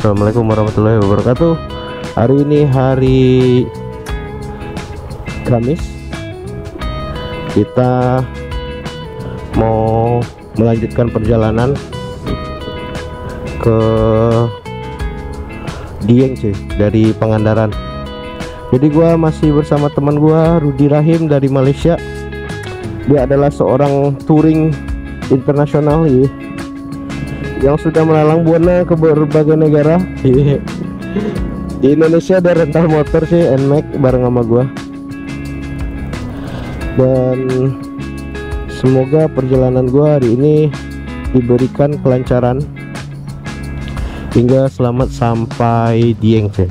Assalamualaikum warahmatullahi wabarakatuh. Hari ini hari Kamis. Kita mau melanjutkan perjalanan ke Dieng cuy, dari Pangandaran. Jadi gua masih bersama teman gua Rudi Rahim dari Malaysia. Dia adalah seorang touring internasional yang sudah melalang buana ke berbagai negara. Di Indonesia ada rental motor sih, NMAX bareng sama gua. Dan semoga perjalanan gua hari ini diberikan kelancaran hingga selamat sampai Dieng sih.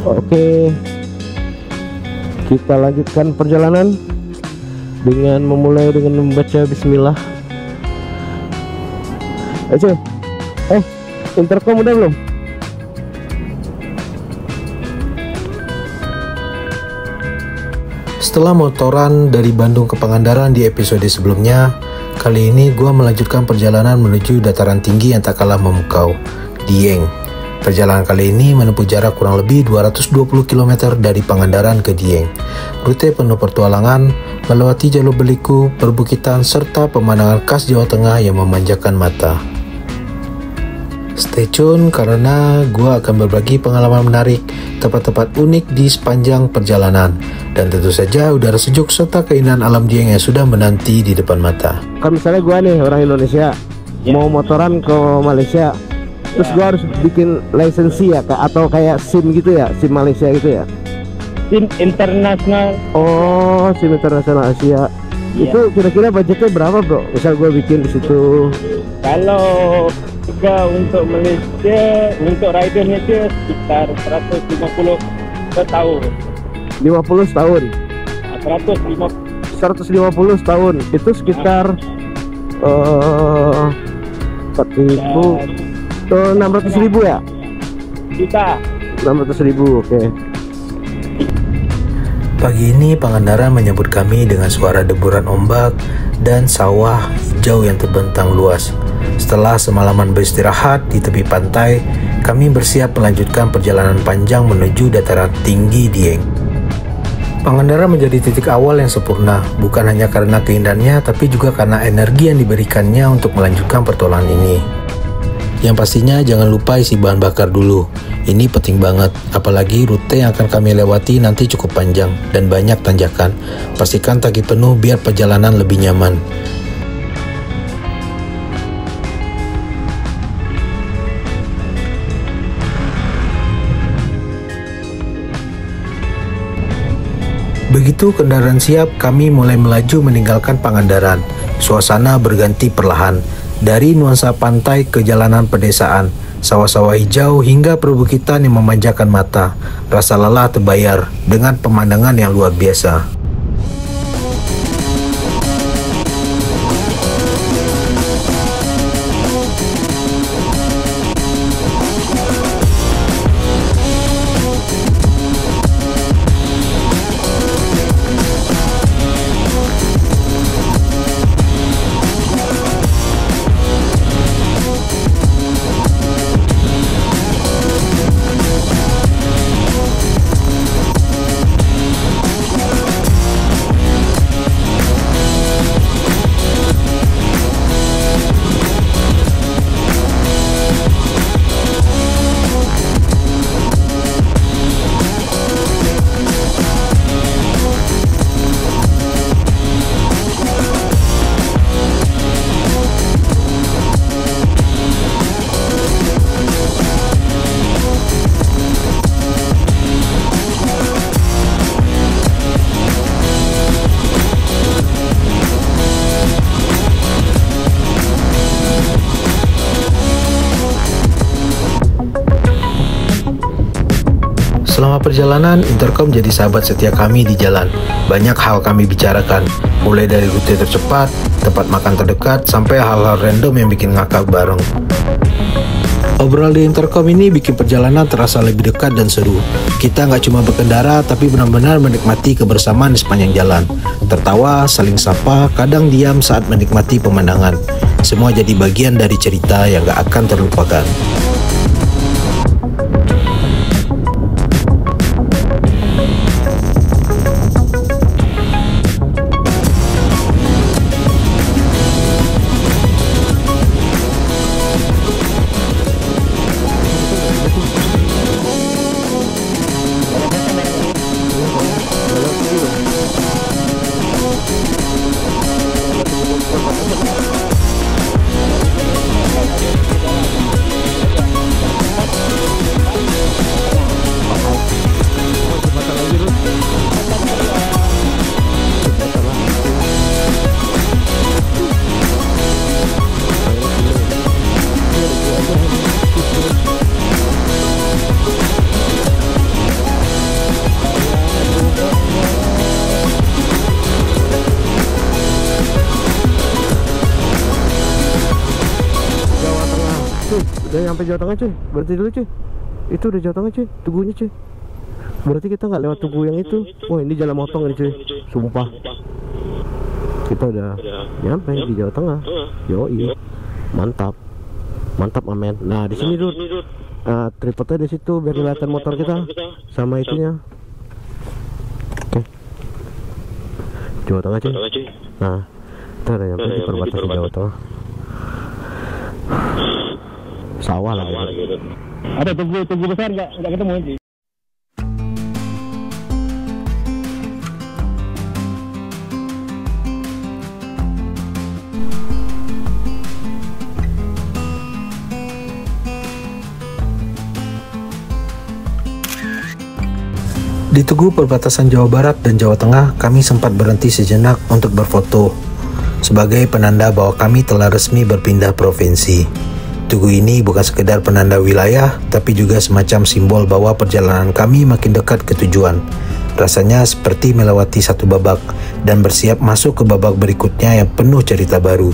Oke, kita lanjutkan perjalanan dengan memulai dengan membaca bismillah. Intercom udah belum? Setelah motoran dari Bandung ke Pangandaran di episode sebelumnya, kali ini gua melanjutkan perjalanan menuju dataran tinggi yang tak kalah memukau, Dieng. Perjalanan kali ini menempuh jarak kurang lebih 220 km dari Pangandaran ke Dieng. Rute penuh pertualangan, melewati jalur berliku, perbukitan, serta pemandangan khas Jawa Tengah yang memanjakan mata. Stay tune karena gua akan berbagi pengalaman menarik, tempat-tempat unik di sepanjang perjalanan, dan tentu saja udara sejuk serta keindahan alam Dieng yang sudah menanti di depan mata. Kan misalnya gua nih orang Indonesia mau motoran ke Malaysia, terus gua harus bikin lisensi ya Kak, atau kayak SIM gitu ya, SIM Malaysia gitu ya? SIM internasional. Oh, SIM internasional Asia. Itu kira-kira budgetnya berapa bro? Misal gua bikin di situ. Kalau harga untuk Malaysia, untuk ridernya itu sekitar 150 per tahun. 50 setahun. 150 setahun. Itu sekitar 4.000 600.000 ya? Juta. 600.000, oke. Pagi ini Pangandaran menyambut kami dengan suara deburan ombak dan sawah hijau yang terbentang luas. Setelah semalaman beristirahat di tepi pantai, kami bersiap melanjutkan perjalanan panjang menuju dataran tinggi Dieng. Pangandaran menjadi titik awal yang sempurna, bukan hanya karena keindahannya, tapi juga karena energi yang diberikannya untuk melanjutkan petualangan ini. Yang pastinya jangan lupa isi bahan bakar dulu. Ini penting banget, apalagi rute yang akan kami lewati nanti cukup panjang dan banyak tanjakan. Pastikan tangki penuh biar perjalanan lebih nyaman. Begitu kendaraan siap, kami mulai melaju meninggalkan Pangandaran. Suasana berganti perlahan, dari nuansa pantai ke jalanan pedesaan, sawah-sawah hijau hingga perbukitan yang memanjakan mata. Rasa lelah terbayar dengan pemandangan yang luar biasa. Selama perjalanan, intercom jadi sahabat setia kami di jalan. Banyak hal kami bicarakan, mulai dari rute tercepat, tempat makan terdekat, sampai hal-hal random yang bikin ngakak bareng. Obrol di intercom ini bikin perjalanan terasa lebih dekat dan seru. Kita nggak cuma berkendara, tapi benar-benar menikmati kebersamaan di sepanjang jalan. Tertawa, saling sapa, kadang diam saat menikmati pemandangan. Semua jadi bagian dari cerita yang nggak akan terlupakan. Tuh, udah nyampe Jawa Tengah cuy. Berhenti dulu cuy. Itu udah Jawa Tengah cuy, tugunya cuy. Berarti kita nggak lewat tugu yang itu. Wah, ini jalan motong ini cuy. Sumpah. Kita udah nyampe di Jawa Tengah. Yoi. Mantap. Mantap amen. Nah, di sini Dut. Nah, tripodnya di situ biar kelihatan motor kita sama itunya. Oke. Jawa Tengah cuy. Nah, kita udah nyampe di perbatasan Jawa Tengah. Sawah lagi. Ada tugu besar nggak ketemu sih. Di Tugu perbatasan Jawa Barat dan Jawa Tengah, kami sempat berhenti sejenak untuk berfoto sebagai penanda bahwa kami telah resmi berpindah provinsi. Tugu ini bukan sekedar penanda wilayah, tapi juga semacam simbol bahwa perjalanan kami makin dekat ke tujuan. Rasanya seperti melewati satu babak dan bersiap masuk ke babak berikutnya yang penuh cerita baru.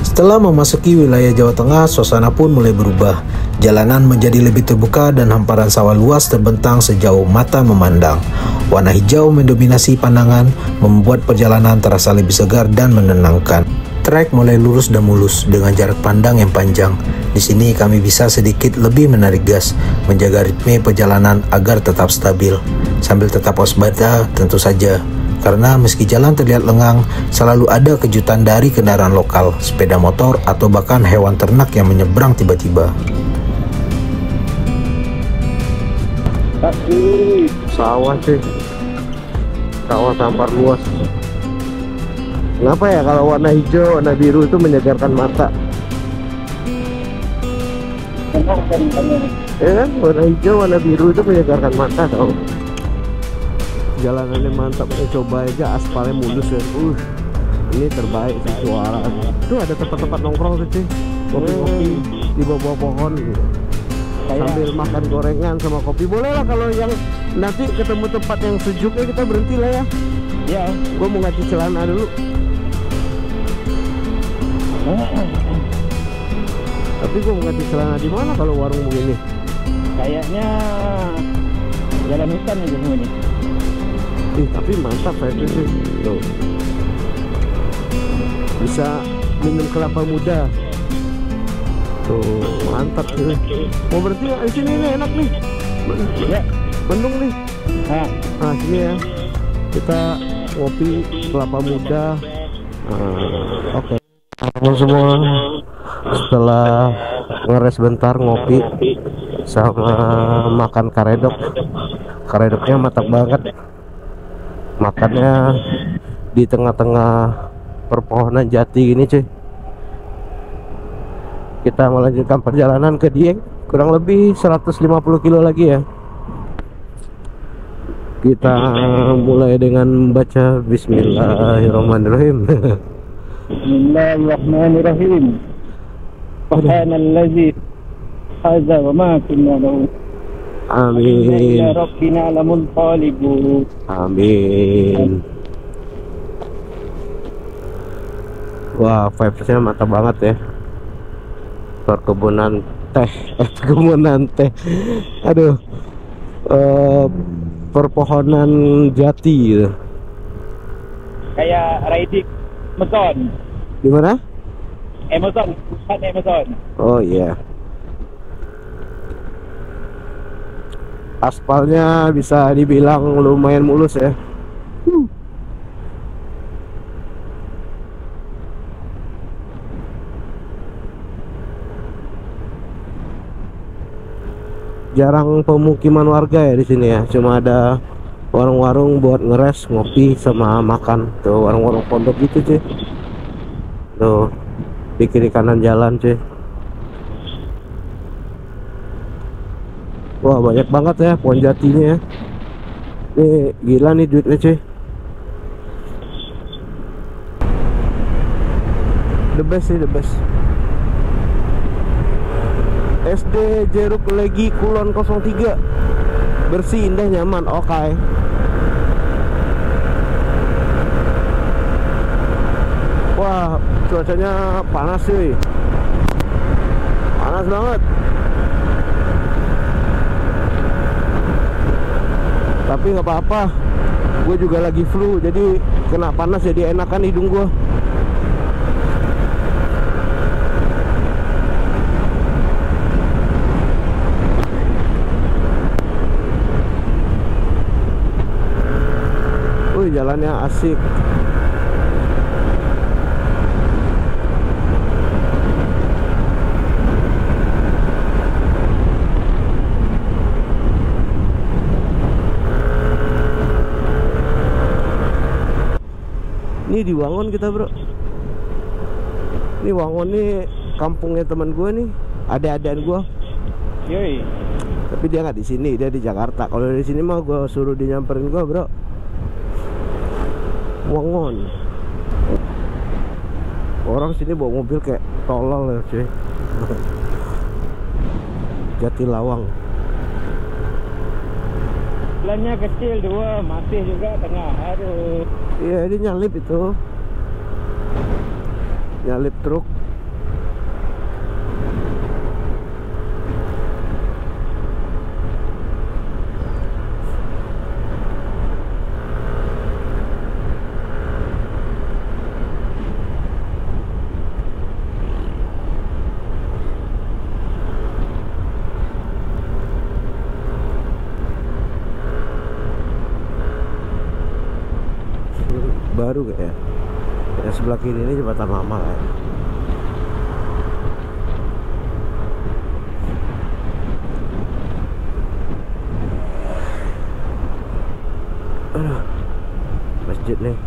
Setelah memasuki wilayah Jawa Tengah, suasana pun mulai berubah. Jalanan menjadi lebih terbuka dan hamparan sawah luas terbentang sejauh mata memandang. Warna hijau mendominasi pandangan, membuat perjalanan terasa lebih segar dan menenangkan. Trek mulai lurus dan mulus dengan jarak pandang yang panjang. Di sini kami bisa sedikit lebih menarik gas, menjaga ritme perjalanan agar tetap stabil, sambil tetap waspada tentu saja. Karena meski jalan terlihat lengang, selalu ada kejutan dari kendaraan lokal, sepeda motor, atau bahkan hewan ternak yang menyeberang tiba-tiba. Sawah cuy. Sawah tampar luas. Kenapa ya kalau warna hijau, warna biru itu menyegarkan mata? Ya kan, warna hijau, warna biru itu menyegarkan mata tau. Jalanannya mantap, coba aja aspalnya mulus ya. Ini terbaik sih suara. Tuh ada tempat-tempat nongkrong tuh cuy, kopi-kopi di bawah pohon gitu. Sambil makan gorengan sama kopi. Boleh lah kalau yang nanti ketemu tempat yang sejuknya kita berhenti lah ya. Ya, Gue mau ngaci celana dulu. Tapi gue mau ngaci celana di mana kalau warung begini? kayaknya jalan hutan aja semua ini. Tapi mantap saya tuh. Tuh. Bisa minum kelapa muda. Tuh, mantap sih. Mau berhenti nggak di sini? Ini enak nih. Ya, Bandung nih. nah, Sini ya. Kita ngopi kelapa muda. Oke. Teman semua, setelah ngeres bentar ngopi sama makan karedok. Karedoknya mantap banget. Makannya di tengah-tengah perpohonan jati gini cuy. Kita melanjutkan perjalanan ke Dieng, kurang lebih 150 kilo lagi ya. Kita mulai dengan membaca Bismillahirrahmanirrahim. Bismillahirrahmanirrahim. Subhanallazi hadza wa ma kunna lahu. Amin. Ya Rabbina lamunqalibun. Amin. Wah, vibesnya mantap banget ya. Perkebunan teh, perkebunan teh. Aduh, perpohonan jati gitu. Kayak riding Amazon. Di mana? Amazon, bukan Amazon. Oh iya. Aspalnya bisa dibilang lumayan mulus ya. Jarang pemukiman warga ya di sini ya. Cuma ada warung-warung buat ngeres, ngopi sama makan. Tuh warung-warung pondok gitu cuy. Tuh di kiri kanan jalan cuy. Wah banyak banget ya pohon jatinya ya. Nih gila nih duitnya cuy. The best sih, the best. SD Jeruk Legi Kulon 03. Bersih, indah, nyaman. Oke. Wah cuacanya panas sih, panas banget. Tapi nggak apa-apa, gue juga lagi flu, jadi kena panas jadi enakan hidung gue. Jalannya asik. Ini di Wangon kita, bro. Ini Wangon nih kampungnya teman gue nih, adik-adikan gue. Yoi. Tapi dia nggak di sini, dia di Jakarta. Kalau di sini mah gue suruh dia nyamperin gue, bro. Wangon. Orang sini bawa mobil kayak tolol ya, cuy. Jatilawang. Jalannya kecil dua, masih juga tengah. Aduh. Iya, ini nyalip itu. Nyalip truk. Baru kayak yang sebelah kiri ini jembatan lama kayak. Masjid nih.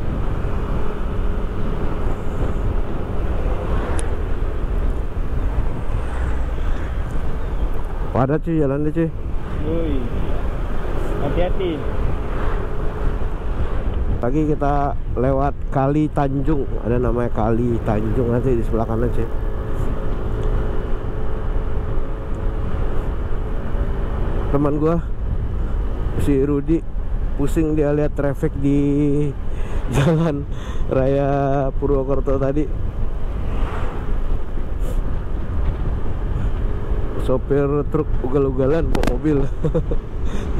Padat cuy jalannya cuy. Woi. Hati-hati. Lagi kita lewat Kali Tanjung, ada namanya Kali Tanjung, nanti di sebelah kanan sih. Teman gua si Rudi pusing, dia lihat traffic di jalan raya Purwokerto tadi. Sopir truk ugal-ugalan bawa mobil.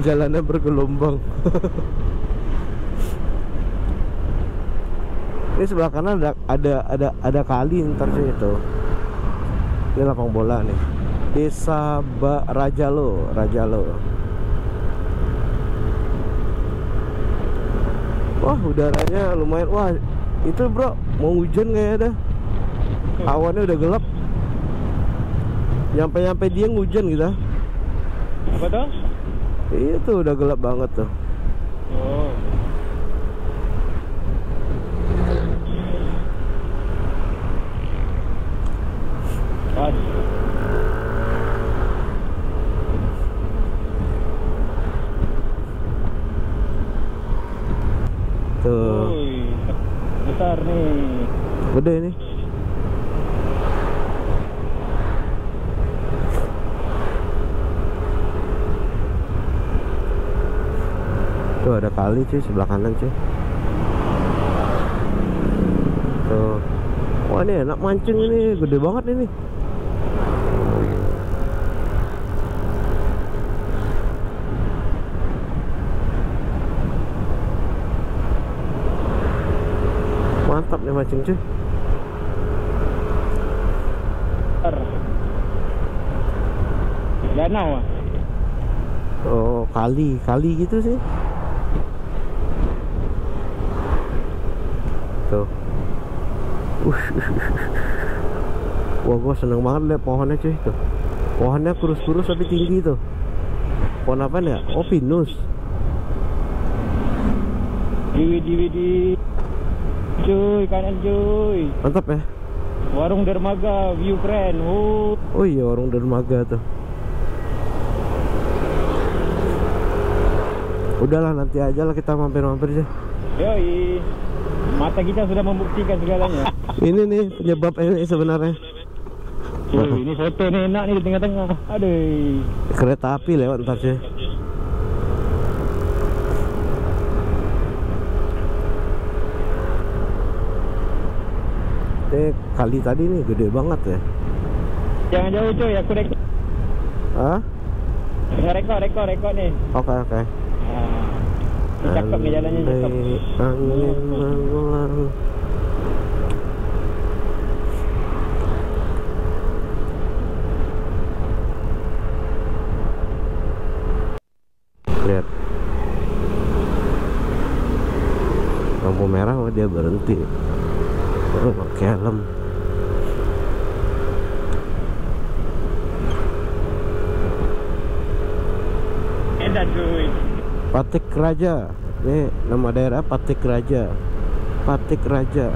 Jalannya bergelombang. Ini sebelah kanan ada kali ntar sih itu. Ini lapang bola nih. Desa Rajalo. Wah, udaranya lumayan. Wah, itu bro, mau hujan kayaknya dah. Awannya udah gelap. Nyampe dia hujan gitu. Apa tuh? Iya tuh udah gelap banget tuh. Oh. Pas. Tuh. Ui, besar nih. Gede nih. Tuh ada kali cuy sebelah kanan cuy. Tuh. Wah, ini enak mancing ini, gede banget ini. Mantap nih mancing cuy. Danau ah. Oh, kali gitu sih. Tuh. Wah, gua seneng banget liat pohonnya cuy tuh. Pohonnya kurus-kurus tapi tinggi tuh. Pohon apa ya? Oh, pinus. Di cuy, kanan cuy. Mantap ya. Warung dermaga, view keren. Oh iya, warung dermaga tuh. Udahlah, nanti aja lah kita mampir-mampir sih. Yoi. Mata kita sudah membuktikan segalanya. Ini nih penyebab ini sebenarnya. Ini foto nih enak nih di tengah-tengah. Aduh. Kereta api lewat ntar sih. Kali tadi nih gede banget ya. Jangan jauh cuy, aku rekod. Hah? Rekod nih. Oke. Cakep nih jalannya, cakep. Angin mengulang. Lihat, lampu merah dia berhenti. Pakai helm. Edan cuy. Patik Raja. Ini nama daerah Patik Raja. Patik Raja.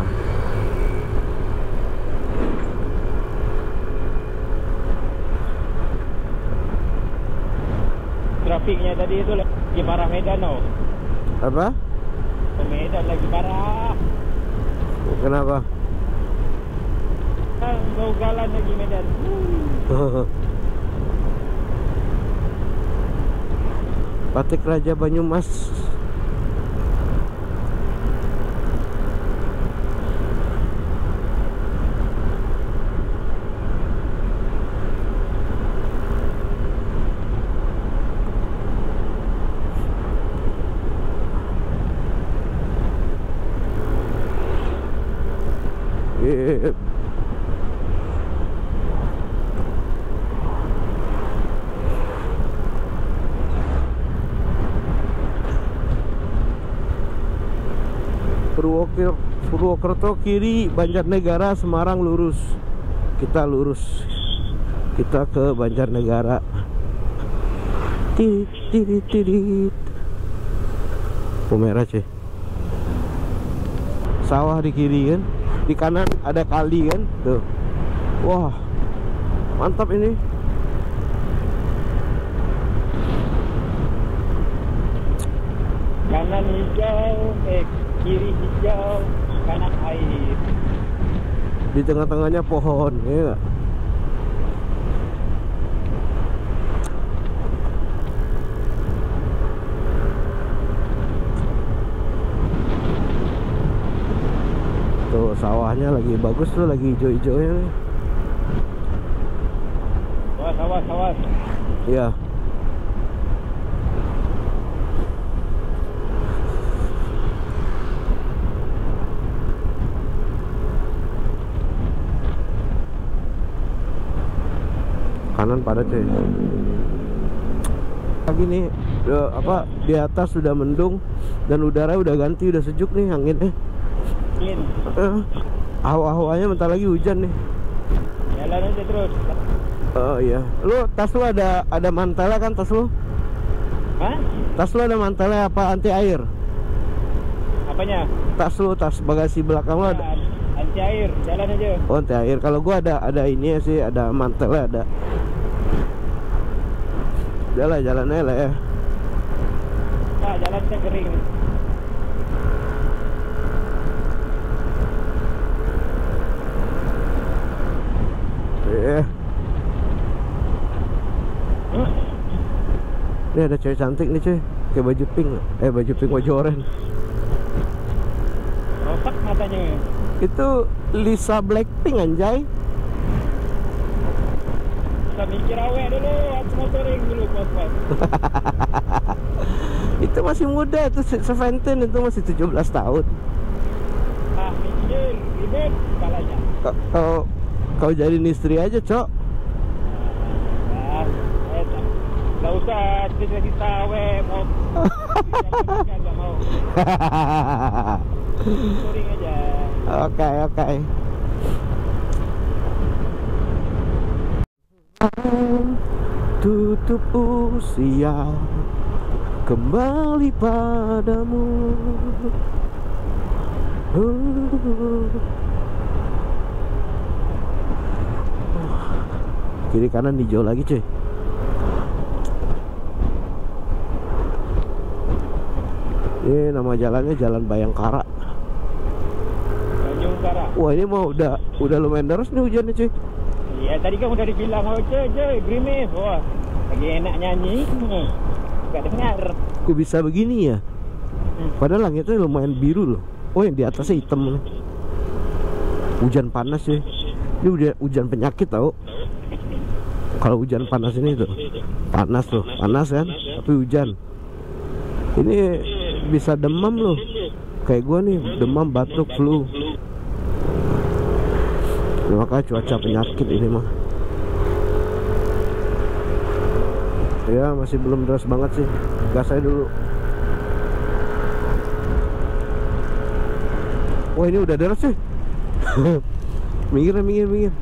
Trafiknya tadi itu lagi parah Medan loh. Apa? Medan lagi parah. Kenapa? Gaugalan lagi Medan. Patik Raja Banyumas. Purwokerto kiri, Banjarnegara, Semarang lurus. Kita lurus. Kita ke Banjarnegara. Tirit. Merah cuy. Sawah di kiri kan. Di kanan ada kali kan. Tuh. Wah. Mantap ini. Kanan hijau, kiri hijau, kanan air. Di tengah-tengahnya pohon, ya gak? Tuh sawahnya lagi bagus tuh, lagi hijau-hijaunya nih. Sawah. Iya. Kanan padat cuy. Lagi nih di atas sudah mendung dan udara udah ganti, udah sejuk nih anginnya. Hawa-hawanya bentar lagi hujan nih. Jalan aja terus. Oh iya. Lu tas lu ada mantelnya kan tas lu? Hah? Tas lu ada mantelnya apa anti air? Apanya? Tas lu, tas bagasi belakang lu ada. Anti air, jalan aja. Oh, anti air. Kalau gua ada ini sih, ada mantelnya ada. Jalannya lah ya. Nah, jalannya kering. Ini ada cewek cantik nih cuy, kayak baju pink. Baju oranye. Rosak matanya. Itu Lisa Blackpink anjay. Kita mikir awet dulu, aku motoring dulu pas-pas. Itu masih muda, itu Seventeen, itu masih 17 tahun. Ah, mikir, ribet kalanya. Kau jadiin istri aja, Cok. Gak usah cerita awet, mau. Gak mau. Motoring aja. Oke. Tutup usia kembali padamu. Kiri kanan hijau lagi cuy. Ini nama jalannya Jalan Bayangkara. Bayangkara. Wah, ini mau udah lumayan deras nih hujannya cuy. Iya, tadi kan udah dibilang, oh cuy, gerimis. Wah, lagi enak nyanyi. Gak dengar. Kok bisa begini ya? Padahal langitnya lumayan biru loh. Oh, yang di atasnya hitam nih. Hujan panas sih. Ini hujan penyakit tau. Kalau hujan panas ini tuh panas kan, tapi hujan ini bisa demam loh. Kayak gua nih demam, batuk, flu. Maka cuaca penyakit ini mah. Ya masih belum deras banget sih. Gas aja dulu. Wah ini udah deras sih. minggir.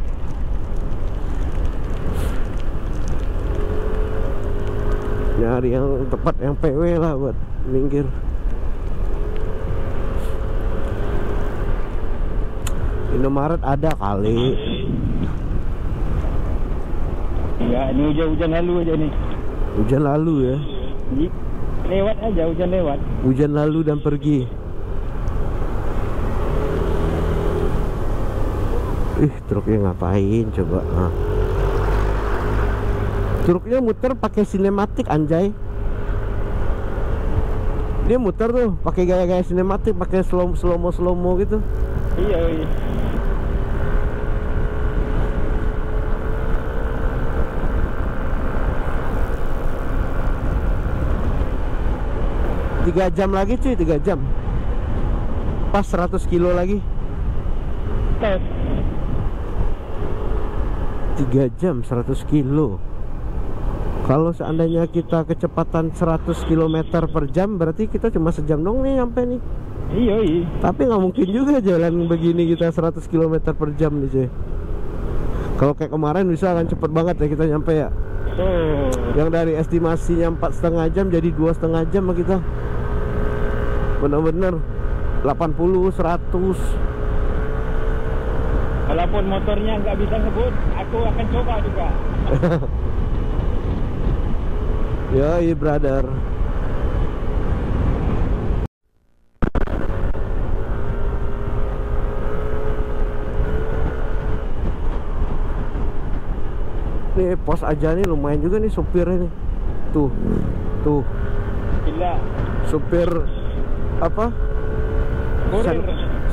Nyari yang tepat, yang PW lah buat minggir. Indomaret ada kali. Ya ini hujan lalu aja nih. Hujan lalu ya. Lewat aja, hujan lewat. Hujan lalu dan pergi. Truknya ngapain coba? Nah. Truknya muter pakai sinematik anjay. Dia muter tuh pakai gaya-gaya sinematik, pakai slow mo gitu. Iya. 3 jam lagi cuy, 3 jam. Pas 100 kilo lagi. 3 jam 100 kilo. Kalau seandainya kita kecepatan 100 km per jam, berarti kita cuma sejam dong nih nyampe nih. Iya. Tapi nggak mungkin juga jalan begini kita 100 km per jam nih cuy. Kalau kayak kemarin bisa kan cepet banget ya kita nyampe ya. Yang dari estimasinya 4,5 jam jadi 2,5 jam kita. Bener-bener 80, 100. Walaupun motornya nggak bisa ngebut, aku akan coba juga. Yoi brother. Nih pos aja nih lumayan juga nih supirnya nih. Tuh. Gila. Supir apa?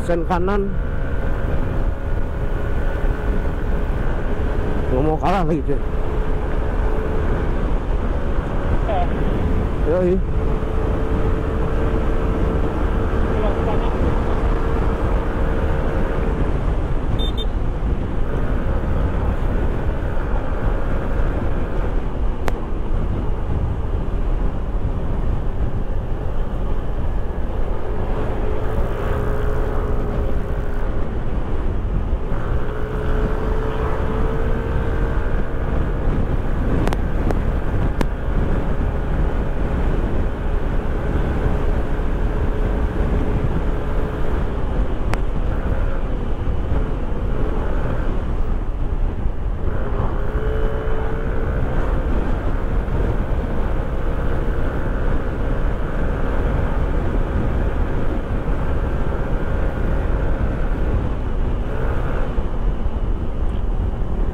Sen kanan. Nggak mau kalah lagi cuy. Yoi.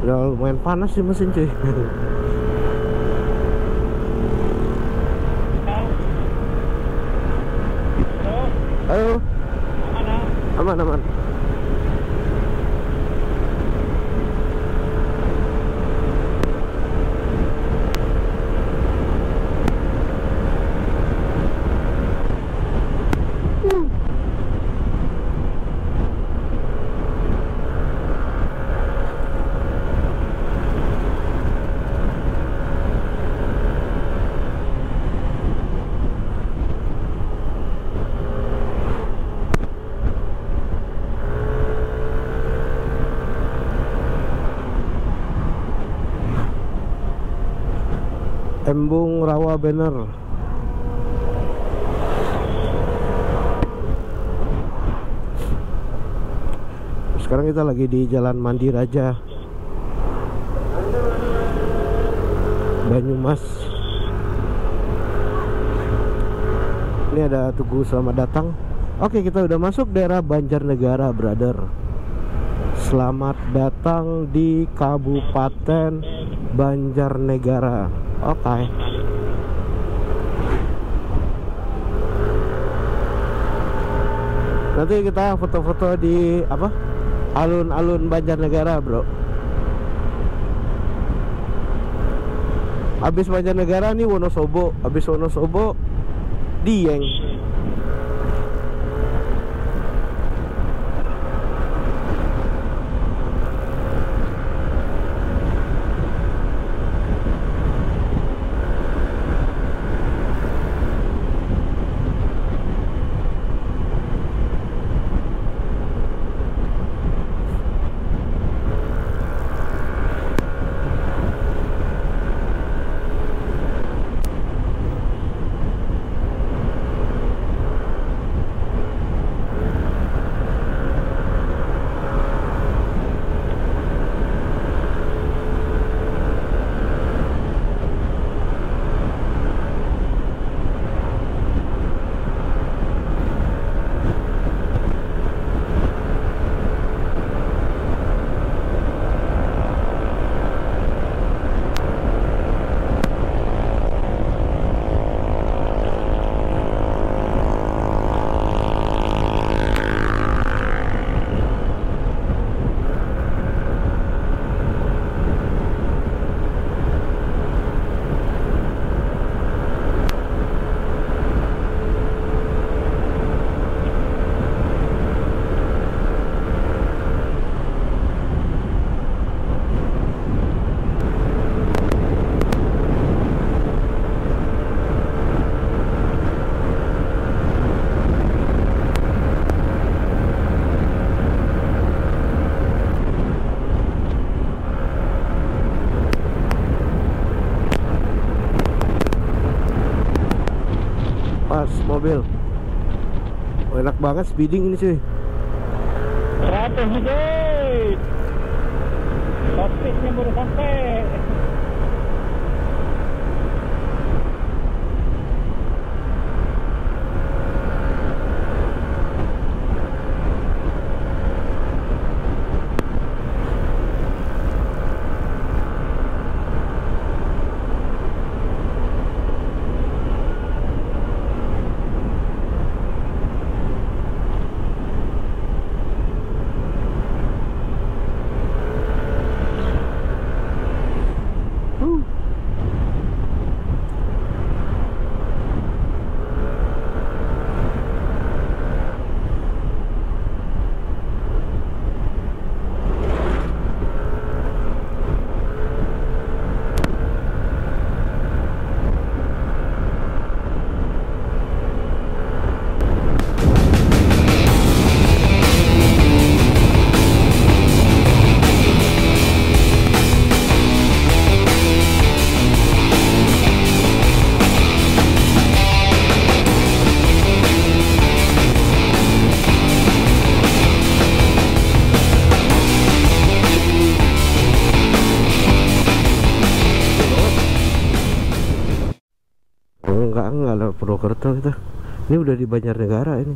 Udah lumayan panas sih mesin cuy. Halo. Aman. Embung Rawa Banner. Sekarang kita lagi di Jalan Mandi Raja, Banyumas. Ini ada tugu selamat datang. Oke, kita udah masuk daerah Banjarnegara, brother. Selamat datang di Kabupaten Banjarnegara. Oke. Nanti kita foto-foto di apa? alun-alun Banjarnegara, bro. Habis Banjarnegara nih Wonosobo, habis Wonosobo Dieng. Mobil. Oh, enak banget speeding ini cuy. 100 nih cuy. Topiknya baru sampai. Enggak lah Purwokerto itu. Ini udah di Banjarnegara ini.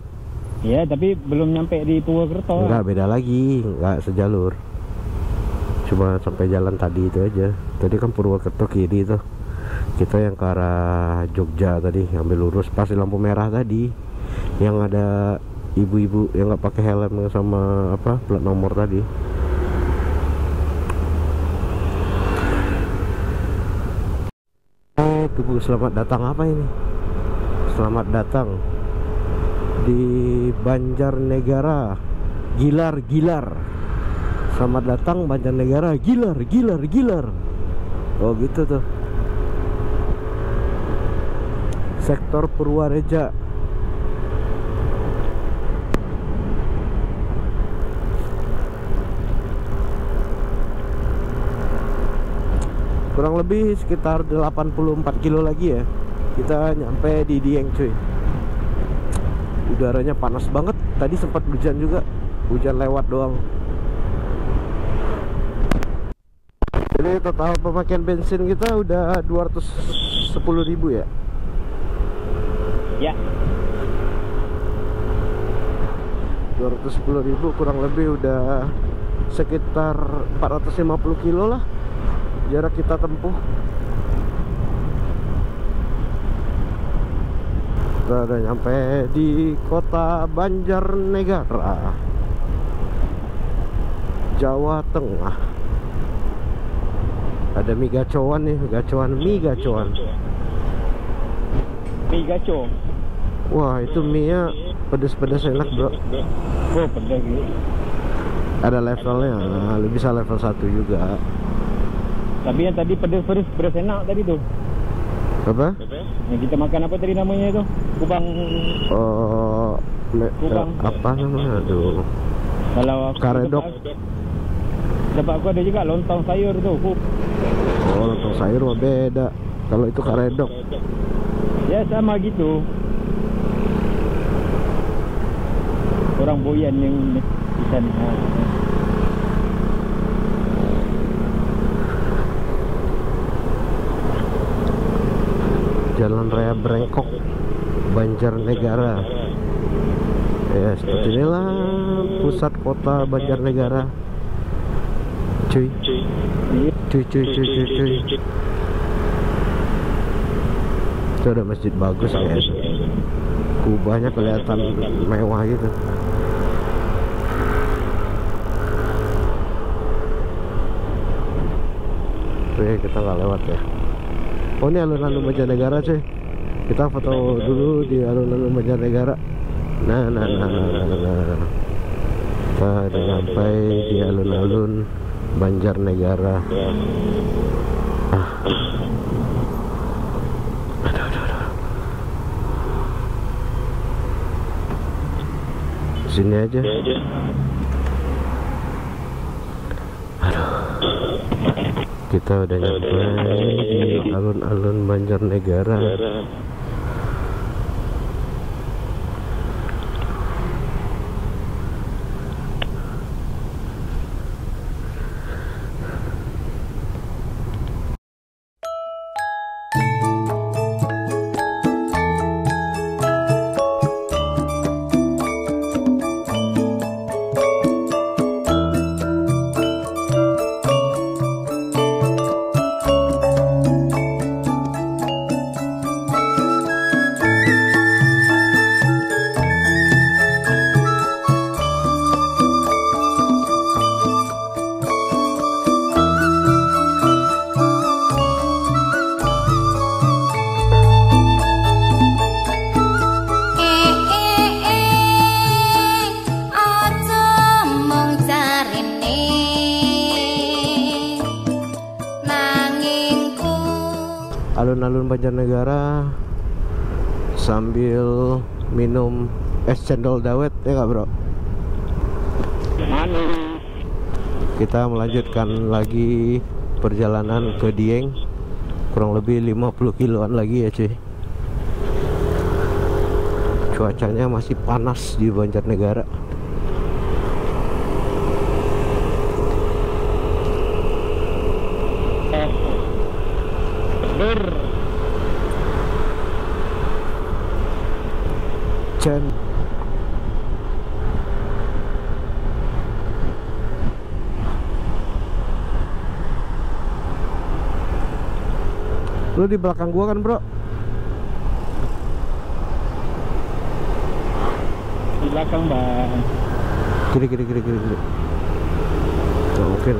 Iya, tapi belum nyampe di Purwokerto. Enggak, beda lagi, enggak sejalur. Cuma sampai jalan tadi itu aja. Tadi kan Purwokerto kiri tuh. Kita yang ke arah Jogja tadi, ambil lurus pas di lampu merah tadi. Yang ada ibu-ibu yang nggak pakai helm sama apa plat nomor tadi. Tunggu, selamat datang apa ini? Selamat datang di Banjarnegara, Gilar. Selamat datang Banjarnegara, Gilar. Oh gitu tuh. Sektor Purwareja. Kurang lebih sekitar 84 kilo lagi ya, kita nyampe di Dieng cuy. Udaranya panas banget. Tadi sempat hujan juga, hujan lewat doang. Jadi total pemakaian bensin kita udah 210.000 ya. Ya, 210.000 kurang lebih udah sekitar 450 kilo lah jarak kita tempuh. Kita udah nyampe di kota Banjarnegara. Jawa Tengah. Ada mie gacoan nih, mie gacoan. Mie gaco. Wah, itu mie-nya pedes-pedes enak, bro. Oh, pedas gitu. Ada levelnya, nah, lu bisa level 1 juga. Tapi yang tadi pedas enak tadi tuh. Apa? Yang kita makan apa tadi namanya itu? Kubang. Kubang. Apa namanya? Aduh. Kalau karedok. Tempat aku ada juga lontong sayur tuh. Oh, lontong sayur mah beda. Kalau itu karedok. Ya sama gitu. Orang Boyan yang di sana. Jalan Raya Brengkok, Banjarnegara. Ya, seperti inilah pusat kota Banjarnegara. Cuy. Itu ada masjid bagus ya. Kubahnya kelihatan mewah gitu. Oke, kita nggak lewat ya. Oh, ini alun-alun Banjarnegara cuy. Kita foto dulu di alun-alun Banjarnegara. Nah. Kita udah sampai di alun-alun Banjarnegara. Sini aja. Kita udah nyampe di alun-alun Banjarnegara. Alun-alun Banjarnegara sambil minum es cendol dawet, ya nggak bro? Kita melanjutkan lagi perjalanan ke Dieng, kurang lebih 50 kiloan lagi ya cuy. Cuacanya masih panas di Banjarnegara. Cen. Lu di belakang gua kan, bro? Di belakang, Bang. Kiri. Nggak mungkin.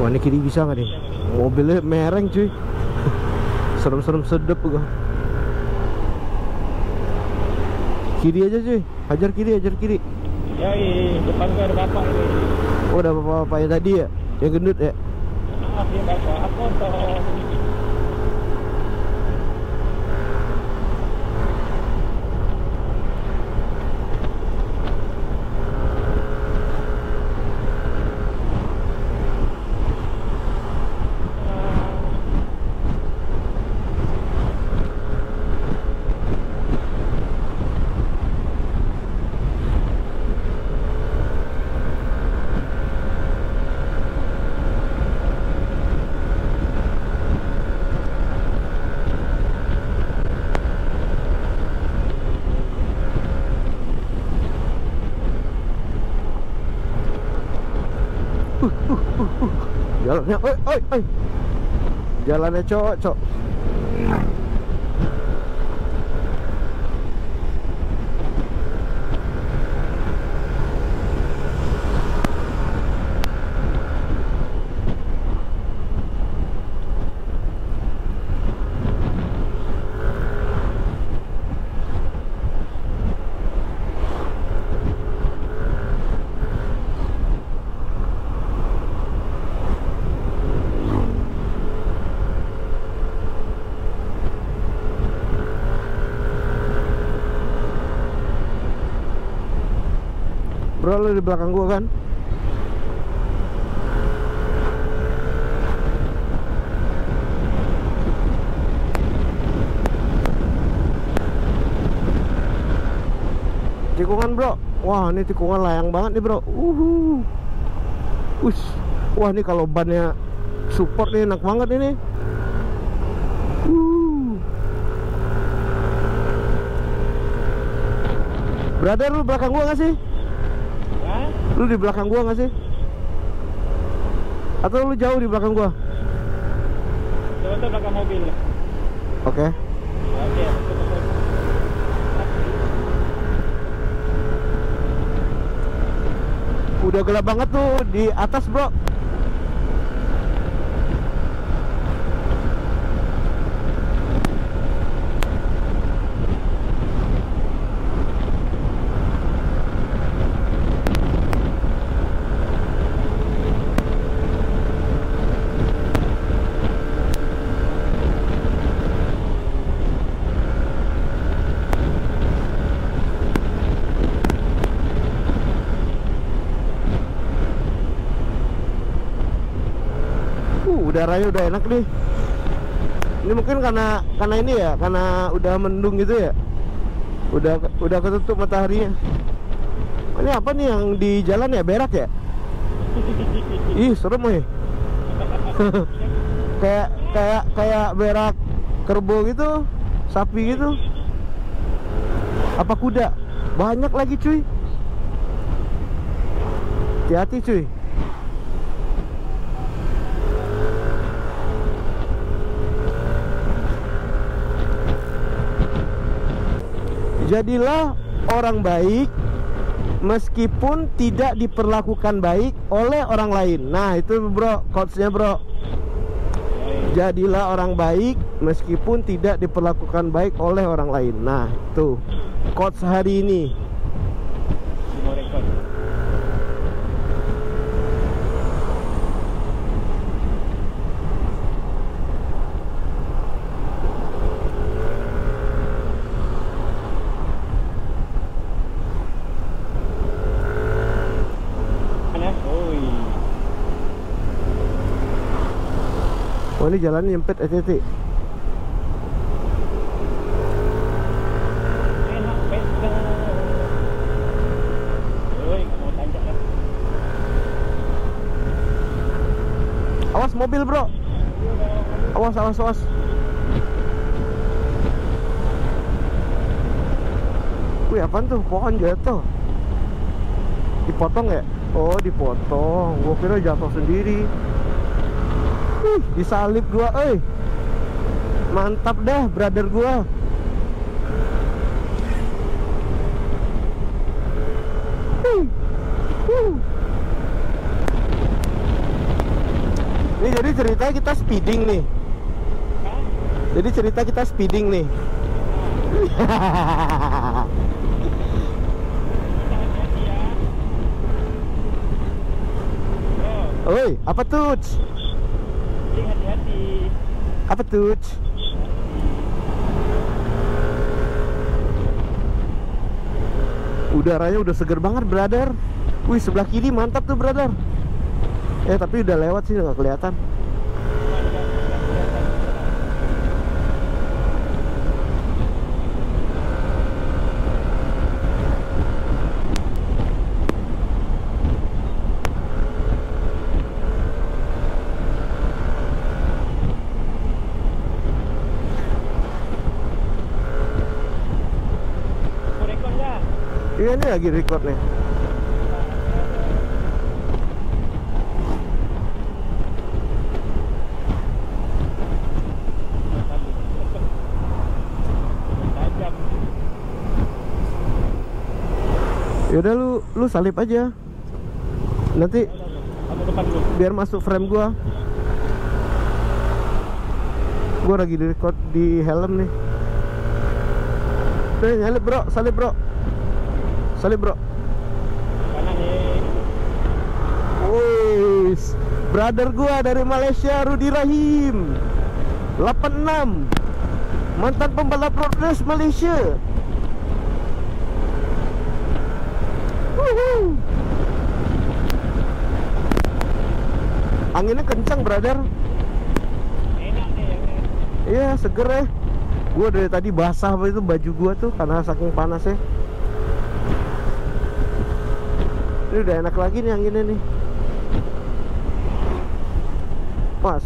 Wah, ini kiri bisa nggak nih? Mobilnya mereng cuy. Serem-serem sedep gua. Kiri aja cuy. Hajar kiri. Ya, depan gua ada bapak ini. Oh, ada bapak-bapaknya tadi ya? Yang gendut ya? Maaf ya bapak, aku toh. Jalannya, oi. Jalannya cok. Bro, lu di belakang gua kan? Tikungan bro. Wah, ini tikungan layang banget nih bro. Ush. Wah, ini kalau bannya support nih enak banget ini. Brother, lu belakang gua gak sih? Hah? Lu di belakang gua gak sih? Atau lu jauh di belakang gua? Coba belakang mobil. Oke. Oke. Udah gelap banget tuh di atas bro. Udaranya udah enak nih. Ini mungkin karena ini ya, karena udah mendung gitu ya. Udah ketutup mataharinya. Ini apa nih yang di jalan ya? Berak ya? Ih, serem nih. kayak berak kerbau gitu, sapi gitu. Apa kuda? Banyak lagi cuy. Hati-hati cuy. Jadilah orang baik meskipun tidak diperlakukan baik oleh orang lain. Nah itu bro, quotes-nya bro. Jadilah orang baik meskipun tidak diperlakukan baik oleh orang lain. Nah itu quotes hari ini. Oh ini jalannya nyempit, hati-hati. Enak beda. Woi, mau tanjak kan? Awas mobil bro. Awas. Wih, apaan tuh? Pohon jatuh. Dipotong ya? Oh dipotong. Gua kira jatuh sendiri. Disalip gua, mantap dah brother gua. Ini jadi cerita kita speeding nih. Jadi cerita kita speeding nih. Oi, apa tuh? Hati-hati. Apa tuh? Udaranya udah seger banget brother. Wih, sebelah kiri mantap tuh brother. Tapi udah lewat sih, nggak kelihatan. Iya, ini lagi record nih. Yaudah lu salip aja. Nanti biar masuk frame gua. Gua lagi di record di helm nih. Nyalip bro, salip bro. Salib bro. Kanan nih. Wih, brother gua dari Malaysia, Rudy Rahim 86, mantan pembalap road race Malaysia. Woohoo. Anginnya kencang, brother. Enak nih yang ini. Iya, seger ya. Gua dari tadi basah apa itu baju gua tuh karena saking panasnya. Ini udah enak lagi nih anginnya nih. Was.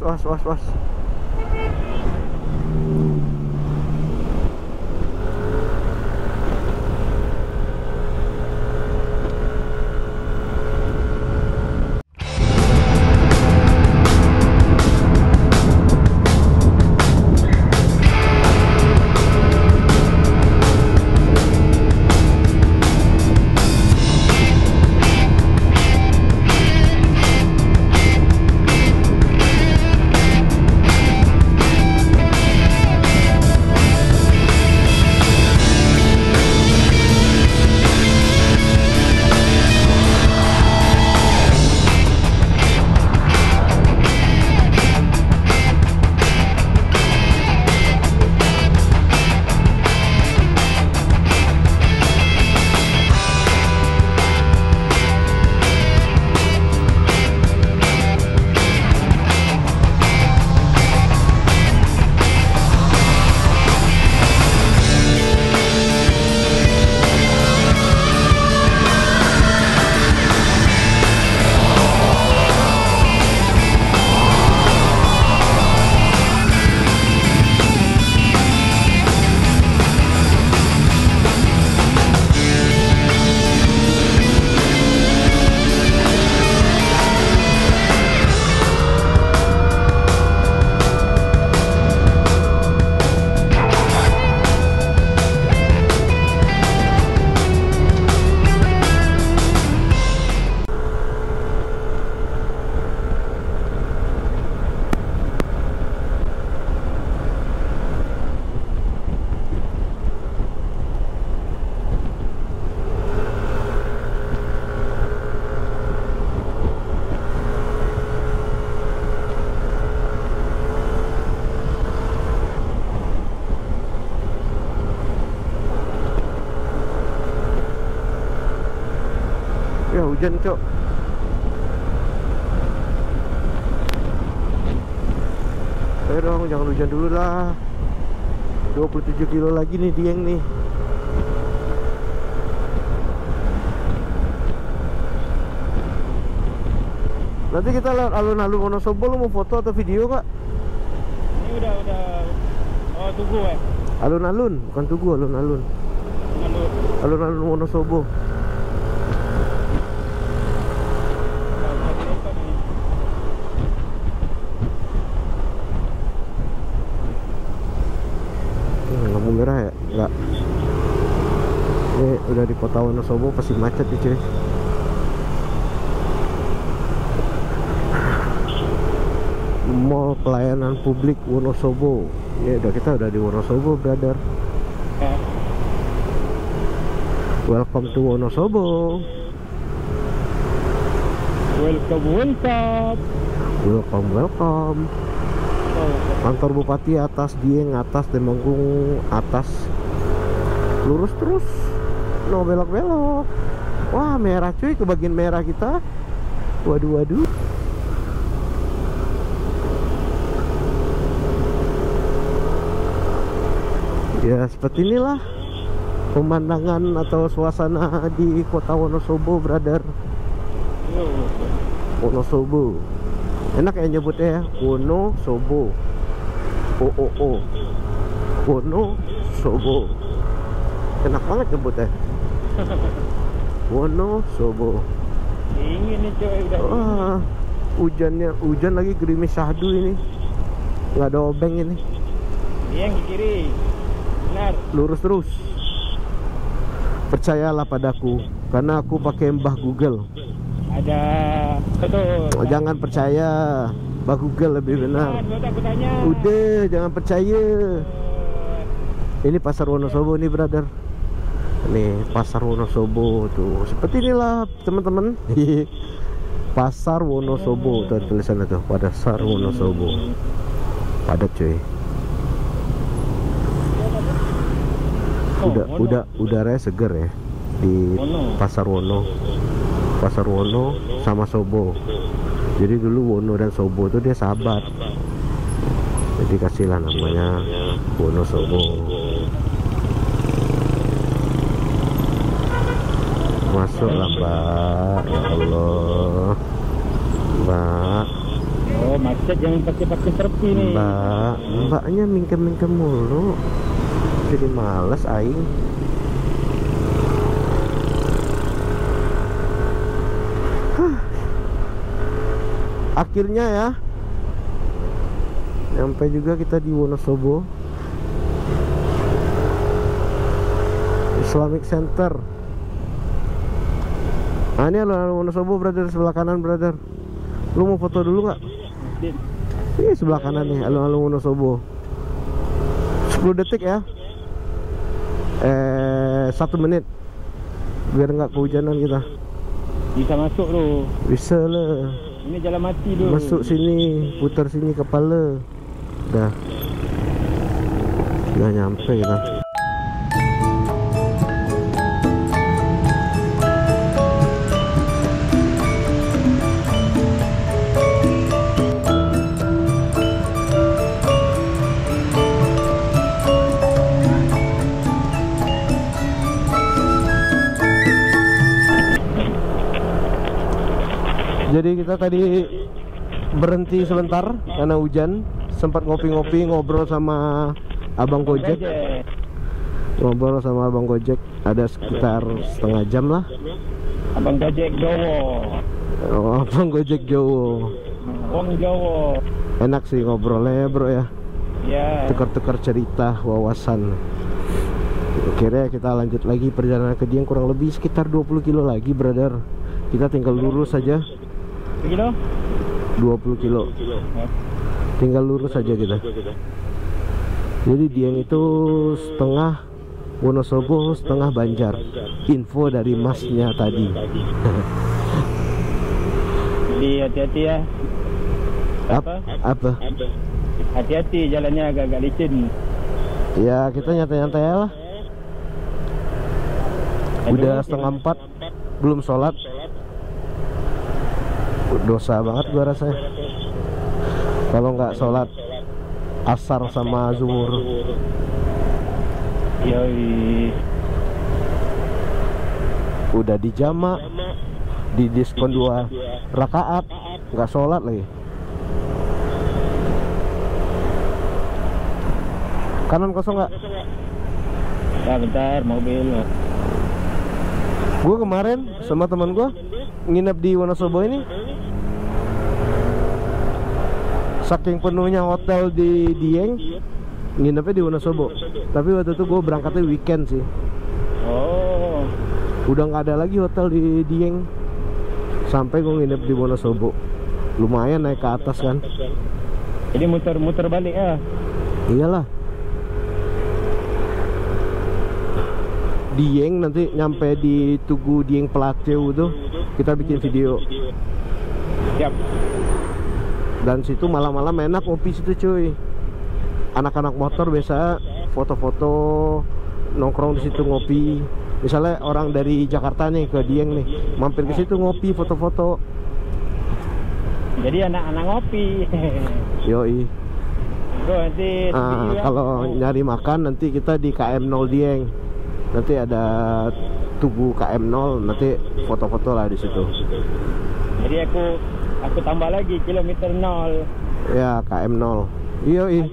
Ya hujan, Cok. Ayo dong, jangan hujan dulu lah. 27 kilo lagi nih Dieng nih. Nanti kita lewat alun-alun Wonosobo. Lu mau foto atau video, Kak? Ini udah oh Tugu ya. Alun-alun, bukan Tugu, alun-alun. Alun-alun Wonosobo. Lampu merah ya? Enggak. Ini udah di kota Wonosobo, pasti macet nih, cuy. Mall Pelayanan Publik Wonosobo. Ya udah, kita udah di Wonosobo, brother. Welcome to Wonosobo. Welcome. Kantor Bupati atas, Dieng atas, Temanggung atas. Lurus terus, no belok-belok. Wah, merah cuy, ke bagian merah kita. Waduh. Ya seperti inilah pemandangan atau suasana di kota Wonosobo, brother. Wonosobo. Enak ya nyebutnya ya, Wonosobo. Wonosobo. Enak banget nyebutnya. Wonosobo. Dingin nih coy, udah. Hujan lagi, gerimis syahdu ini. Nggak ada obeng ini. Yang ke kiri. Benar. Lurus terus. Percayalah padaku, karena aku pakai Mbah Google. Ada betul. Jangan percaya, Mbah Google lebih benar. Udah, jangan percaya. Ini pasar Wonosobo nih, brother. Nih pasar Wonosobo tuh. Seperti inilah teman-teman. Pasar Wonosobo, tuh tulisannya tuh, Pasar Wonosobo. Padat cuy. Udaranya seger ya di Pasar Wono sama Sobo. Jadi dulu Wono dan Sobo tuh dia sahabat. Jadi kasihlah namanya Wonosobo. Masuklah Mbak, ya Allah Mbak. Oh macet, jangan pakai serpi nih Mbak, mbaknya mingkem-mingkem mulu. Jadi males aing. Akhirnya ya sampai juga kita di Wonosobo Islamic Center. Nah ini alun-alun Wonosobo brother, sebelah kanan brother. Lu mau foto dulu nggak? Ini sebelah kanan nih alun-alun Wonosobo. 10 detik ya. 1 menit biar nggak kehujanan kita. Bisa masuk lu. Bisa lah. Ini jalan mati dulu. Masuk sini, putar sini kepala. Dah. Udah nyampe kita. Jadi kita tadi berhenti sebentar karena hujan, sempat ngopi-ngopi, ngobrol sama abang Gojek. Ngobrol sama abang Gojek ada sekitar setengah jam lah. Abang Gojek Jowo. Oh, abang Gojek Jowo. Wong Jowo. Enak sih ngobrolnya ya bro ya. Ya. Tukar-tukar cerita, wawasan. Akhirnya kita lanjut lagi perjalanan ke Dieng, kurang lebih sekitar 20 kilo lagi brother. Kita tinggal lurus saja. Kilo? 20 kilo. Tinggal lurus saja kita. Jadi Dieng itu setengah Wonosobo, setengah Banjar. Info dari masnya tadi. Jadi hati-hati ya. Apa? Hati-hati, jalannya agak-agak licin. Ya kita nyantai-nyantai lah. Udah setengah 4, belum sholat. Dosa banget gua rasanya kalau nggak sholat asar sama zuhur. Yoi. Udah di jama, di diskon 2 rakaat, nggak sholat lagi. Kanan kosong nggak? Ya bentar, mobil. Gue kemarin sama teman gue nginep di Wonosobo ini. Saking penuhnya hotel di Dieng, nginepnya di Wonosobo. Tapi waktu itu gue berangkatnya weekend sih. Oh. Udah nggak ada lagi hotel di Dieng. Sampai gue nginep di Wonosobo. Lumayan naik ke atas kan. Jadi muter-muter balik ya? Iyalah. Dieng nanti nyampe di Tugu Dieng Pelaceu tuh kita bikin video. Siap. Dan situ malam-malam enak ngopi situ cuy. Anak-anak motor biasa foto-foto, nongkrong di situ ngopi. Misalnya orang dari Jakarta nih ke Dieng nih, mampir ke situ ngopi, foto-foto. Jadi anak-anak ngopi. Yoi. Bro, nanti kalau nyari makan nanti kita di KM 0 Dieng. Nanti ada Tugu KM 0, nanti foto-foto lah di situ. Jadi aku tambah lagi kilometer 0. Ya, KM 0. Yoi.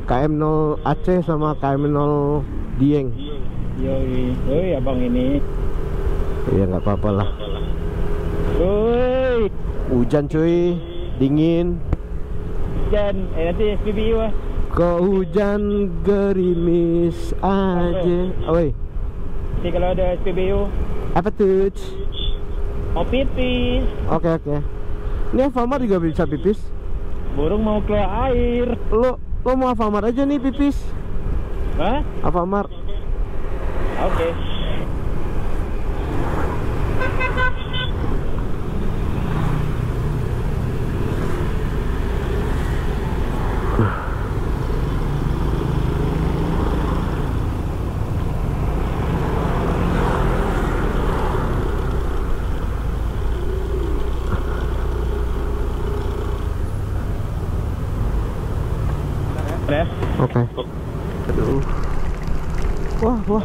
KM 0 Aceh sama KM 0 Dieng. Yoi, abang ini. Ya nggak apa-apa lah. Woi. Hujan cuy, dingin. Hujan, nanti SPBU ah. Kok hujan gerimis aja. Oi. Nanti kalau ada SPBU. Apa tuh? Mau pipis. Oke. Ini Alfamart juga bisa pipis. Burung mau keluar air. Lo mau Alfamart aja nih pipis. Hah? Alfamart. Oke.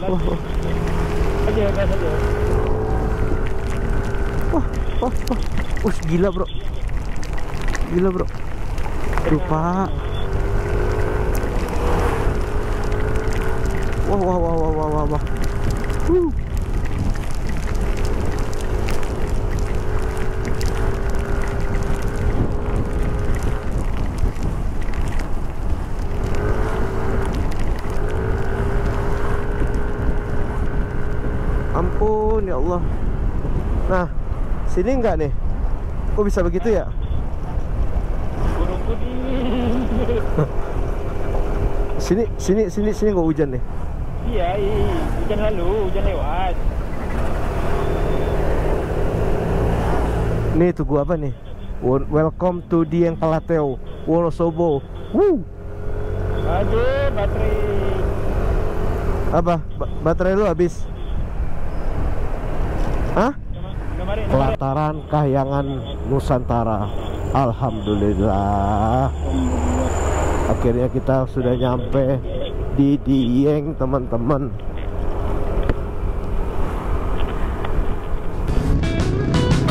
wah. Aja, gas aja. Wah. Gila bro. Aduh pak. Wah. Ampun ya Allah. Nah, sini enggak nih? Kok bisa begitu ya? Gunung Putih. Sini nggak hujan nih? Iya, hujan lalu, hujan lewat. Nih tuh gua apa nih? Welcome to Dieng Palateo, Wonosobo. Woo. Aduh, baterai. Apa? Baterai lu habis? Hah? Kemarin. Pelataran Kahyangan Nusantara. Alhamdulillah. Akhirnya kita sudah nyampe di Dieng, teman-teman.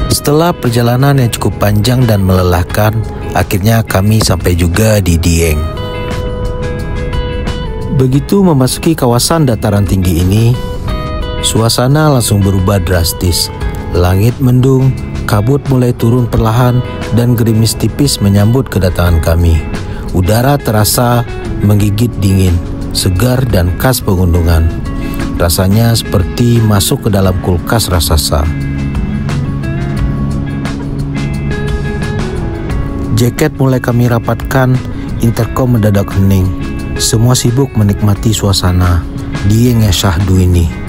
Setelah perjalanan yang cukup panjang dan melelahkan, akhirnya kami sampai juga di Dieng. Begitu memasuki kawasan dataran tinggi ini, suasana langsung berubah drastis. Langit mendung, kabut mulai turun perlahan, dan gerimis tipis menyambut kedatangan kami. Udara terasa menggigit dingin, segar dan khas pegunungan. Rasanya seperti masuk ke dalam kulkas raksasa. Jaket mulai kami rapatkan, intercom mendadak hening. Semua sibuk menikmati suasana Dieng yang syahdu ini.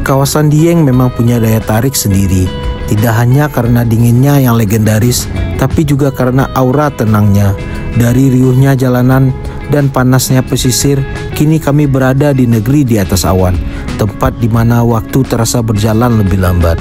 Kawasan Dieng memang punya daya tarik sendiri, tidak hanya karena dinginnya yang legendaris, tapi juga karena aura tenangnya. Dari riuhnya jalanan dan panasnya pesisir, kini kami berada di negeri di atas awan, tempat di mana waktu terasa berjalan lebih lambat.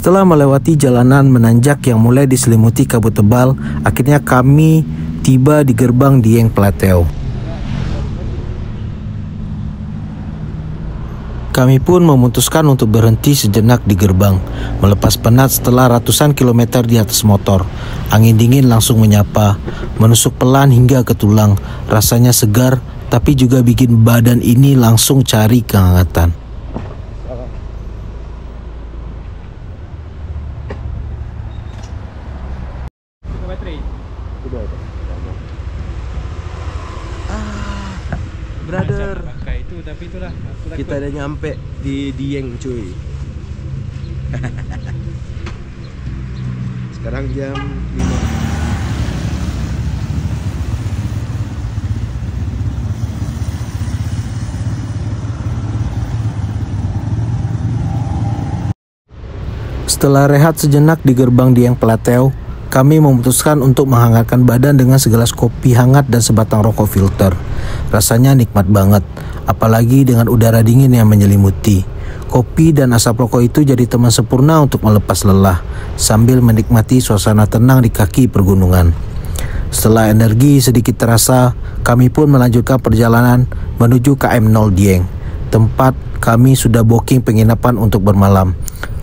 Setelah melewati jalanan menanjak yang mulai diselimuti kabut tebal, akhirnya kami tiba di gerbang Dieng Plateau. Kami pun memutuskan untuk berhenti sejenak di gerbang, melepas penat setelah ratusan kilometer di atas motor. Angin dingin langsung menyapa, menusuk pelan hingga ke tulang. Rasanya segar, tapi juga bikin badan ini langsung cari kehangatan. Brother, itu tapi itulah kita udah nyampe di Dieng cuy. Sekarang jam 5. Setelah rehat sejenak di gerbang Dieng Plateau, kami memutuskan untuk menghangatkan badan dengan segelas kopi hangat dan sebatang rokok filter. Rasanya nikmat banget, apalagi dengan udara dingin yang menyelimuti. Kopi dan asap rokok itu jadi teman sempurna untuk melepas lelah, sambil menikmati suasana tenang di kaki pergunungan. Setelah energi sedikit terasa, kami pun melanjutkan perjalanan menuju KM0 Dieng. Tempat kami sudah booking penginapan untuk bermalam.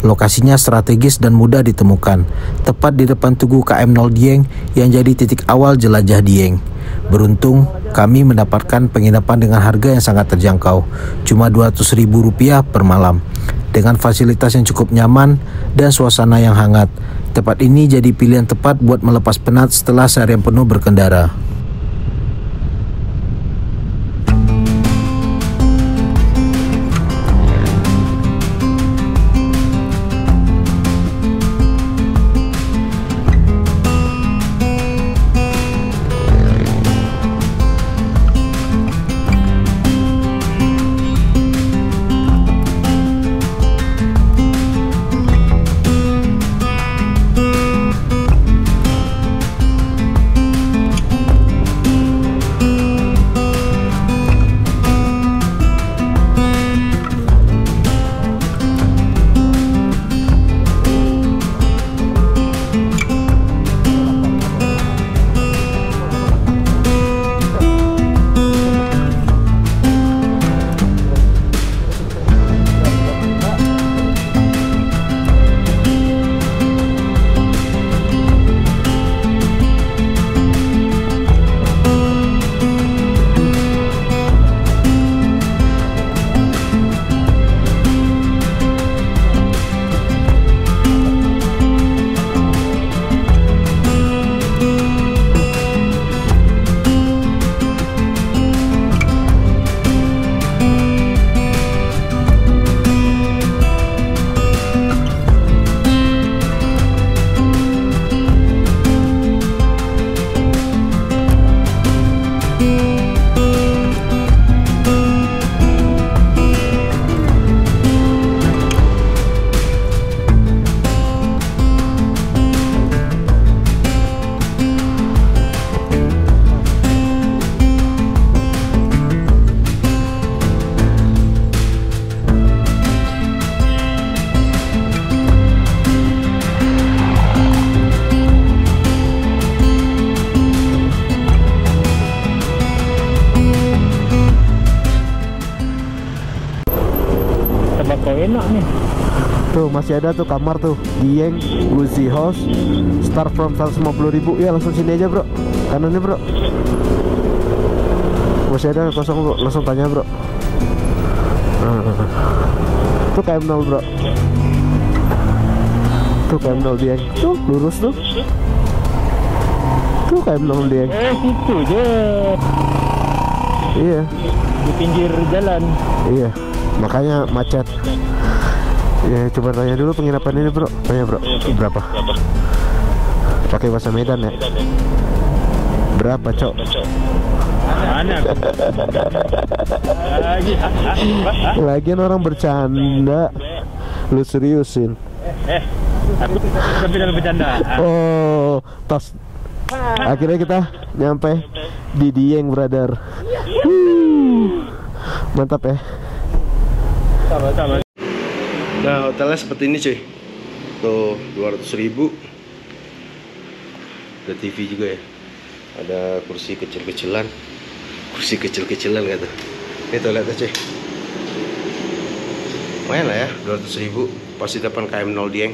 Lokasinya strategis dan mudah ditemukan, tepat di depan Tugu KM0 Dieng yang jadi titik awal jelajah Dieng. Beruntung, kami mendapatkan penginapan dengan harga yang sangat terjangkau, cuma Rp200.000 per malam. Dengan fasilitas yang cukup nyaman dan suasana yang hangat, tempat ini jadi pilihan tepat buat melepas penat setelah seharian penuh berkendara. Enak nih. Tuh masih ada tuh kamar tuh Dieng Guzi House, start from 150.000. Ya langsung sini aja bro, kanannya bro. Masih ada kosong bro, langsung tanya bro. Tuh KM0 bro. Tuh KM0 Dieng. Tuh lurus tuh. Tuh KM0 Dieng. Situ je. Iya. Di pinggir jalan. Iya. Makanya macet. Ya coba tanya dulu penginapan ini bro. Tanya bro, berapa? Pakai bahasa Medan ya. Berapa cok? Mana? Lagian orang bercanda, lu seriusin. Aku tidak bercanda. Oh, tos. Akhirnya kita nyampe di Dieng brother. Mantap ya. Sama-sama. Nah hotelnya seperti ini cuy. Tuh 200.000. Ada TV juga ya. Ada kursi kecil-kecilan. Kursi kecil-kecilan gitu. Ini toiletnya cuy. Lumayan lah ya, 200.000. Pasti depan KM 0 Dieng.